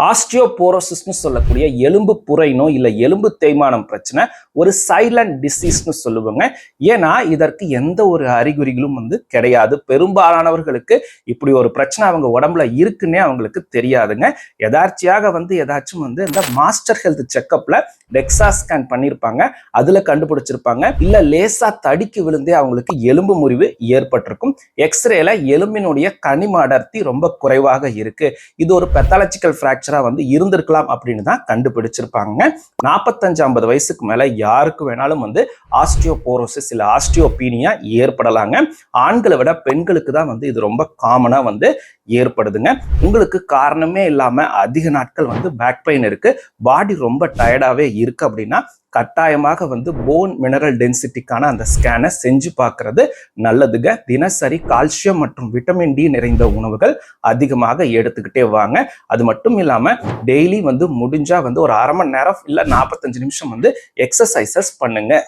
ஆஸ்டியோபோரோசிஸ்னு சொல்லக்கூடிய எலும்பு புரை நோய் இல்லை எலும்பு தேய்மானம் பிரச்சனை ஒரு சைலண்ட் டிசீஸ்னு சொல்லுவாங்க. ஏன்னா இதற்கு எந்த ஒரு அறிகுறிகளும் கிடையாது. பெரும்பாலானவர்களுக்கு இப்படி ஒரு பிரச்சனை அவங்க உடம்புல இருக்குன்னே அவங்களுக்கு தெரியாதுங்க. எதார்ச்சியாக ஏதாச்சும் இந்த மாஸ்டர் ஹெல்த் செக்அப்ல டெக்ஸா ஸ்கேன் பண்ணியிருப்பாங்க, அதுல கண்டுபிடிச்சிருப்பாங்க. இல்ல லேசா தடிக்கு விழுந்தே அவங்களுக்கு எலும்பு முறிவு ஏற்பட்டிருக்கும். எக்ஸ்ரேல எலும்பினுடைய கனிம அடர்த்தி ரொம்ப குறைவாக இருக்கு, இது ஒரு பெத்தாலஜிக்கல் ஃபிராக்சரா இருந்திருக்கலாம் அப்படின்னு தான் கண்டுபிடிச்சிருப்பாங்க. 45-50 வயசுக்கு மேல யாருக்கு வேணாலும் ஆஸ்டியோபோரோசிஸ் இல்ல ஆஸ்டியோபீனியா ஏற்படலாங்க. ஆண்களை விட பெண்களுக்கு தான் இது ரொம்ப காமனா ஏற்படுதுங்க. உங்களுக்கு காரணமே இல்லாம அதிக நாட்கள் பேக் பெயின் இருக்கு, பாடி ரொம்ப டயர்டாவே இருக்கு அப்படின்னா கட்டாயமாக போன் மினரல் டென்சிட்டிக்கான அந்த ஸ்கேனை செஞ்சு பார்க்கறது நல்லதுங்க. தினசரி கால்சியம் மற்றும் விட்டமின் டி நிறைந்த உணவுகள் அதிகமாக எடுத்துக்கிட்டே வாங்க. அது மட்டும் இல்லாம டெய்லி முடிஞ்சா ஒரு அரை மணி நேரம் இல்ல 45 நிமிஷம் எக்ஸசைசஸ் பண்ணுங்க.